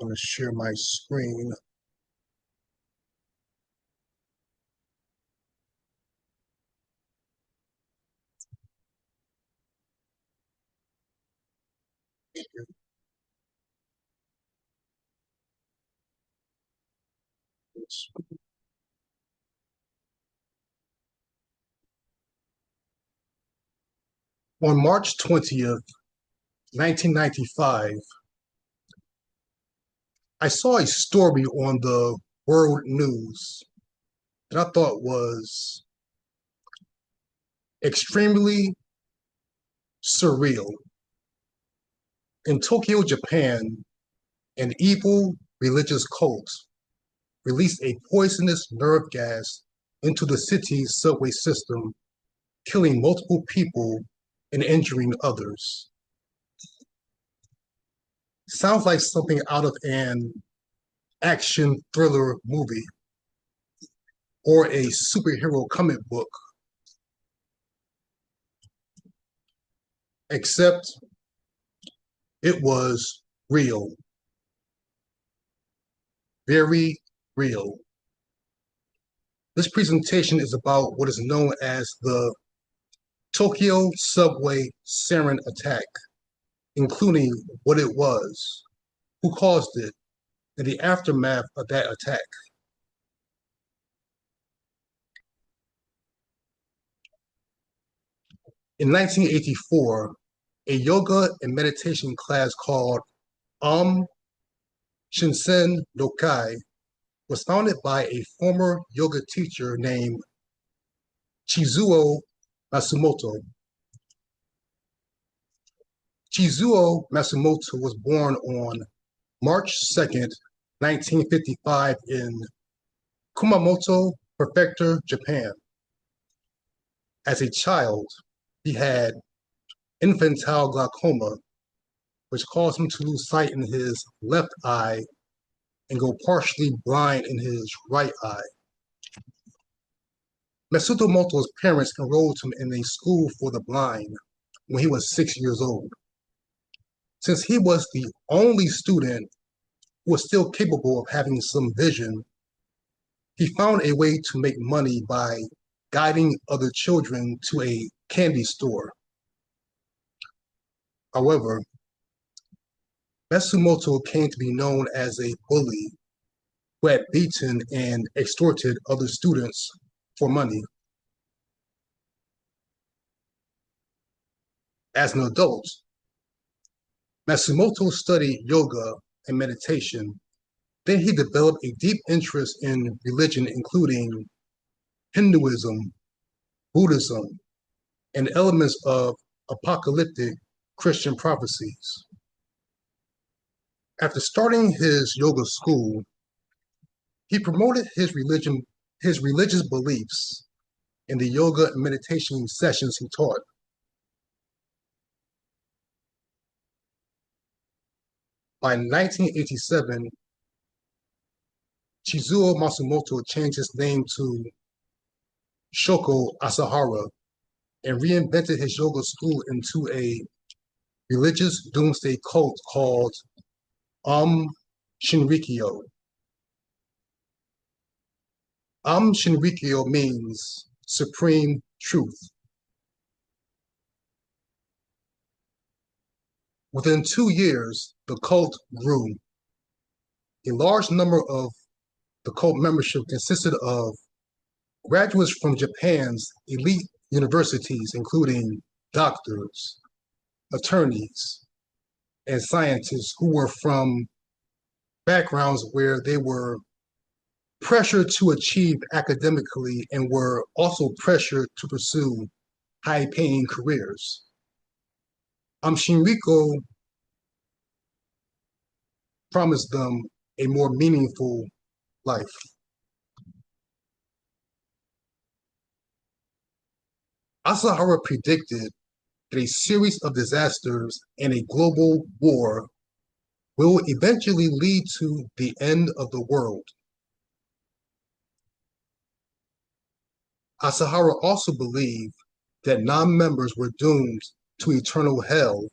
I'm going to share my screen. On March 20th, 1995, I saw a story on the World News that I thought was extremely surreal. In Tokyo, Japan, an evil religious cult released a poisonous nerve gas into the city's subway system, killing multiple people and injuring others. Sounds like something out of an action thriller movie or a superhero comic book, except it was real, very real. This presentation is about what is known as the Tokyo subway sarin attack, including what it was, who caused it, and the aftermath of that attack. In 1984, a yoga and meditation class called Om Shinsen no Kai was founded by a former yoga teacher named Chizuo Matsumoto. Chizuo Matsumoto was born on March 2nd, 1955 in Kumamoto Prefecture, Japan. As a child, he had infantile glaucoma, which caused him to lose sight in his left eye and go partially blind in his right eye. Matsumoto's parents enrolled him in a school for the blind when he was 6 years old. Since he was the only student who was still capable of having some vision, he found a way to make money by guiding other children to a candy store. However, Matsumoto came to be known as a bully who had beaten and extorted other students for money. As an adult, Matsumoto studied yoga and meditation. Then he developed a deep interest in religion, including Hinduism, Buddhism, and elements of apocalyptic Christian prophecies. After starting his yoga school, he promoted his religious beliefs in the yoga and meditation sessions he taught. By 1987, Chizuo Matsumoto changed his name to Shoko Asahara and reinvented his yoga school into a religious doomsday cult called Shinrikyo. Shinrikyo means supreme truth. Within 2 years, the cult grew. A large number of the cult membership consisted of graduates from Japan's elite universities, including doctors, attorneys, and scientists who were from backgrounds where they were pressured to achieve academically and were also pressured to pursue high-paying careers. Shinrikyo promised them a more meaningful life. Asahara predicted that a series of disasters and a global war will eventually lead to the end of the world. Asahara also believed that non-members were doomed to eternal hell,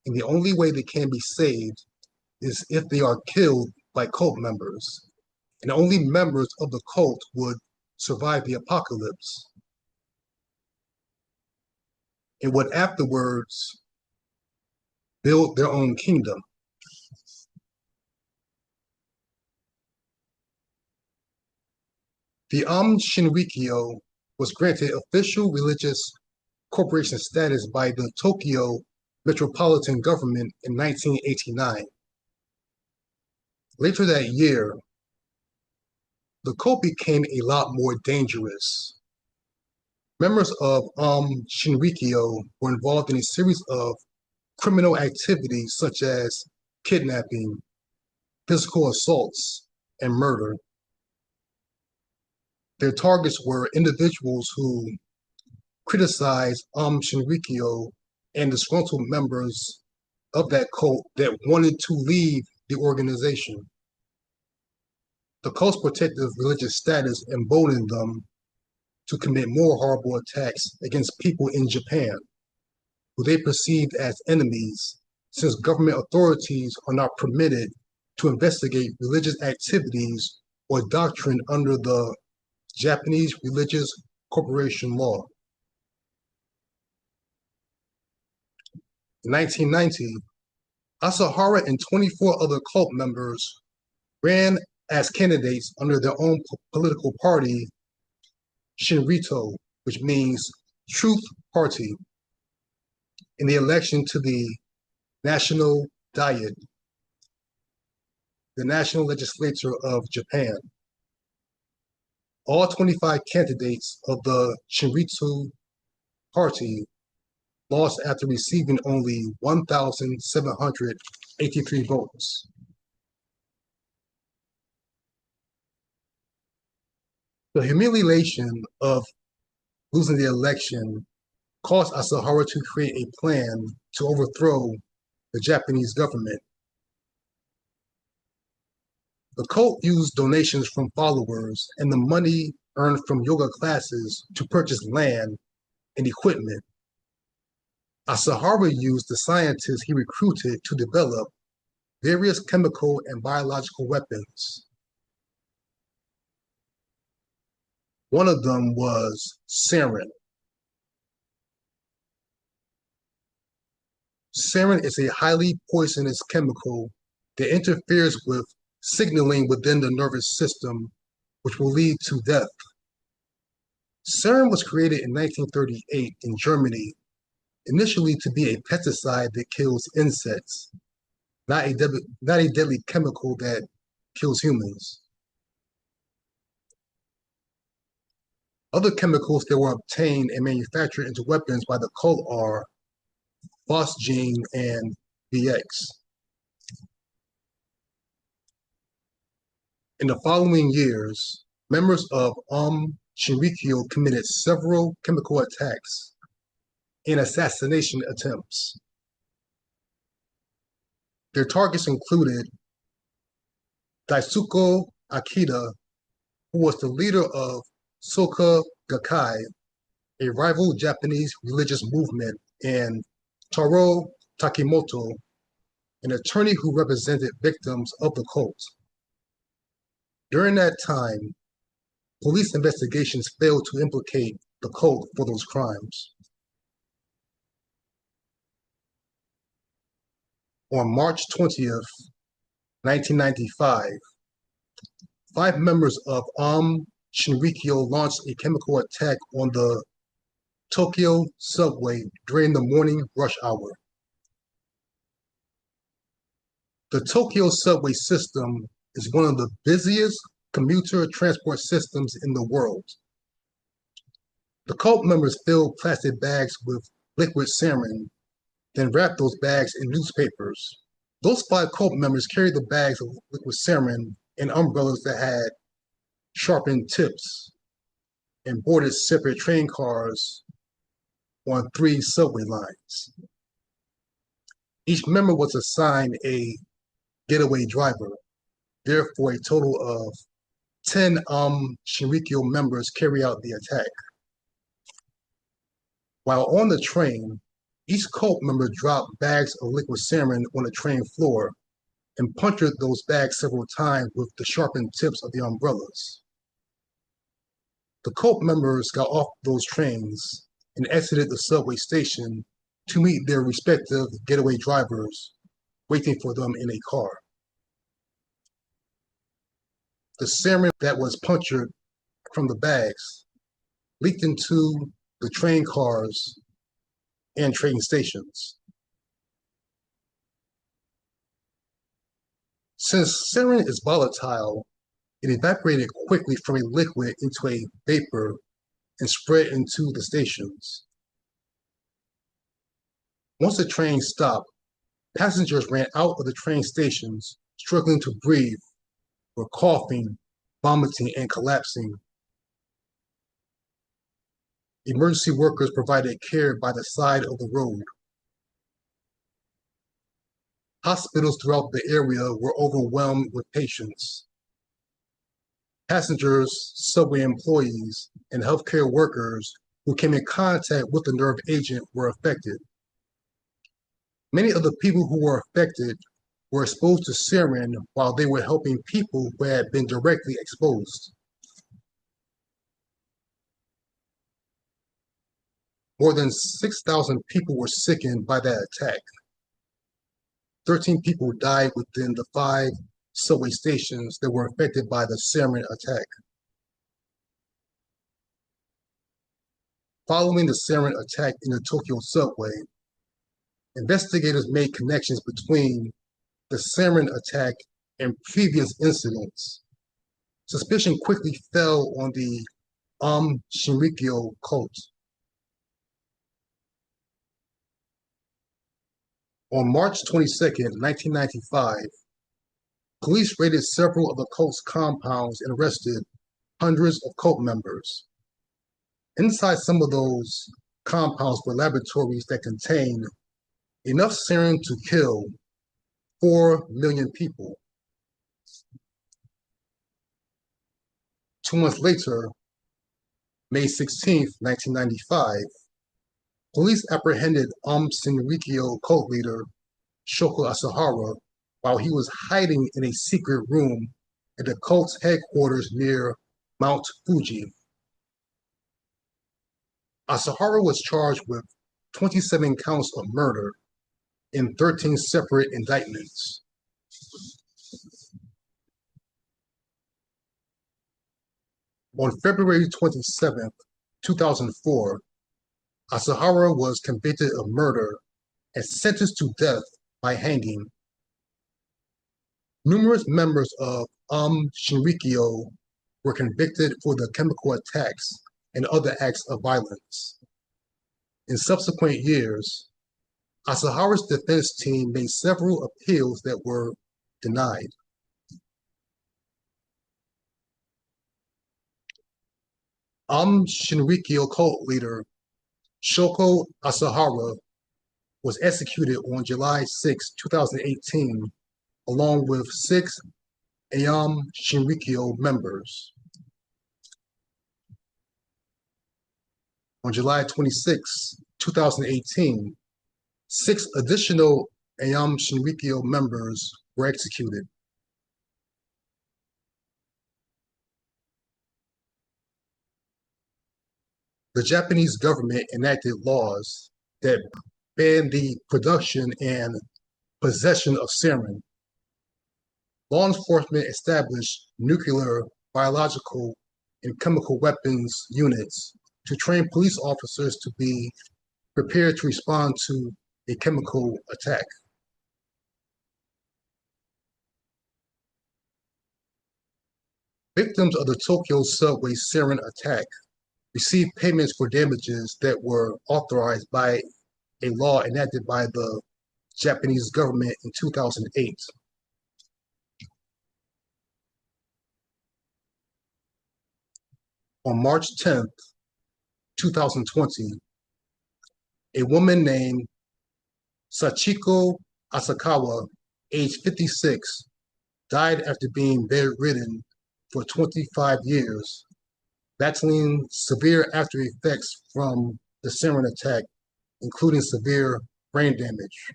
and the only way they can be saved is if they are killed by cult members, and only members of the cult would survive the apocalypse and would afterwards build their own kingdom. The Shinrikyo was granted official religious corporation status by the Tokyo Metropolitan Government in 1989. Later that year, the cult became a lot more dangerous. Members of Shinrikyo were involved in a series of criminal activities such as kidnapping, physical assaults, and murder. Their targets were individuals who criticized Shinrikyo and disgruntled members of that cult that wanted to leave the organization. The cult's protective religious status emboldened them to commit more horrible attacks against people in Japan, who they perceived as enemies, since government authorities are not permitted to investigate religious activities or doctrine under the Japanese Religious Corporation Law. In 1990, Asahara and 24 other cult members ran as candidates under their own political party, Shinrito, which means Truth Party, in the election to the National Diet, the national legislature of Japan. All 25 candidates of the Shinrito Party lost after receiving only 1,783 votes. The humiliation of losing the election caused Asahara to create a plan to overthrow the Japanese government. The cult used donations from followers and the money earned from yoga classes to purchase land and equipment. Asahara used the scientists he recruited to develop various chemical and biological weapons. One of them was sarin. Sarin is a highly poisonous chemical that interferes with signaling within the nervous system, which will lead to death. Sarin was created in 1938 in Germany, initially to be a pesticide that kills insects, not a deadly chemical that kills humans. Other chemicals that were obtained and manufactured into weapons by the cult are phosgene and VX. In the following years, members of Shinrikyo committed several chemical attacks and assassination attempts. Their targets included Daisuke Akita, who was the leader of Soka Gakkai, a rival Japanese religious movement, and Taro Takimoto, an attorney who represented victims of the cult. During that time, police investigations failed to implicate the cult for those crimes. On March 20th, 1995, 5 members of Shinrikyo launched a chemical attack on the Tokyo subway during the morning rush hour. The Tokyo subway system is one of the busiest commuter transport systems in the world. The cult members filled plastic bags with liquid sarin, then wrapped those bags in newspapers. Those 5 cult members carried the bags of liquid sarin in umbrellas that had sharpened tips and boarded separate train cars on 3 subway lines. Each member was assigned a getaway driver. Therefore, a total of 10 Shinrikyo members carry out the attack. While on the train, each cult member dropped bags of liquid sarin on the train floor and punctured those bags several times with the sharpened tips of the umbrellas. The cult members got off those trains and exited the subway station to meet their respective getaway drivers waiting for them in a car. The sarin that was punctured from the bags leaked into the train cars and train stations. Since sarin is volatile, it evaporated quickly from a liquid into a vapor and spread into the stations. Once the train stopped, passengers ran out of the train stations, struggling to breathe, were coughing, vomiting, and collapsing. Emergency workers provided care by the side of the road. Hospitals throughout the area were overwhelmed with patients. Passengers, subway employees, and healthcare workers who came in contact with the nerve agent were affected. Many of the people who were affected were exposed to sarin while they were helping people who had been directly exposed. More than 6,000 people were sickened by that attack. 13 people died within the 5 subway stations that were affected by the sarin attack. Following the sarin attack in the Tokyo subway, investigators made connections between the sarin attack and previous incidents. Suspicion quickly fell on the Shinrikyo cult. On March 22, 1995, police raided several of the cult's compounds and arrested hundreds of cult members. Inside some of those compounds were laboratories that contained enough sarin to kill 4 million people. 2 months later, May 16, 1995, police apprehended Shinrikyo cult leader Shoko Asahara while he was hiding in a secret room at the cult's headquarters near Mount Fuji. Asahara was charged with 27 counts of murder in 13 separate indictments. On February 27, 2004, Asahara was convicted of murder and sentenced to death by hanging. Numerous members of Shinrikyo were convicted for the chemical attacks and other acts of violence. In subsequent years, Asahara's defense team made several appeals that were denied. Shinrikyo cult leader Shoko Asahara was executed on July 6, 2018, along with 6 Shinrikyo members. On July 26, 2018, 6 additional Shinrikyo members were executed. The Japanese government enacted laws that banned the production and possession of sarin. Law enforcement established nuclear, biological, and chemical weapons units to train police officers to be prepared to respond to a chemical attack. Victims of the Tokyo subway sarin attack received payments for damages that were authorized by a law enacted by the Japanese government in 2008. On March 10, 2020, a woman named Sachiko Asakawa, age 56, died after being bedridden for 25 years, battling severe after effects from the sarin attack, including severe brain damage.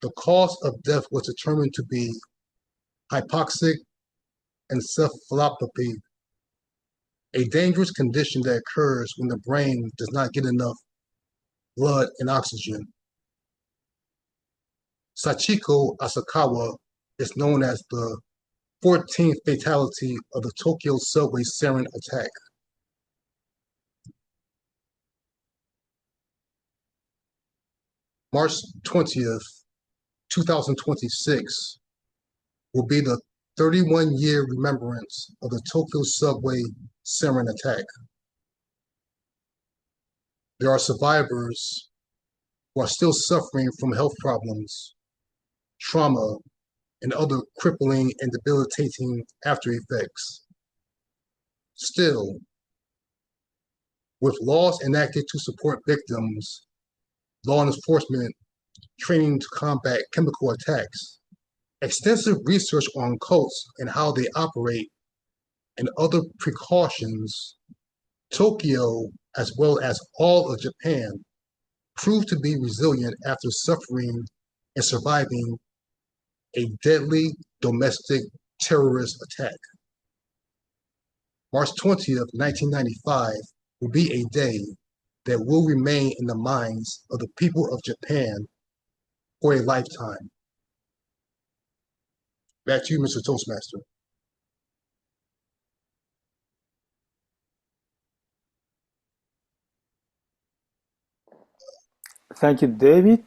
The cause of death was determined to be hypoxic encephalopathy, a dangerous condition that occurs when the brain does not get enough blood and oxygen. Sachiko Asakawa is known as the 14th fatality of the Tokyo subway sarin attack. March 20th, 2026 will be the 31-year remembrance of the Tokyo subway sarin attack. There are survivors who are still suffering from health problems, trauma, and other crippling and debilitating after effects. Still, with laws enacted to support victims, law enforcement training to combat chemical attacks, extensive research on cults and how they operate, and other precautions, Tokyo, as well as all of Japan, proved to be resilient after suffering and surviving a deadly domestic terrorist attack. March 20th, 1995 will be a day that will remain in the minds of the people of Japan for a lifetime. Back to you, Mr. Toastmaster. Thank you, David.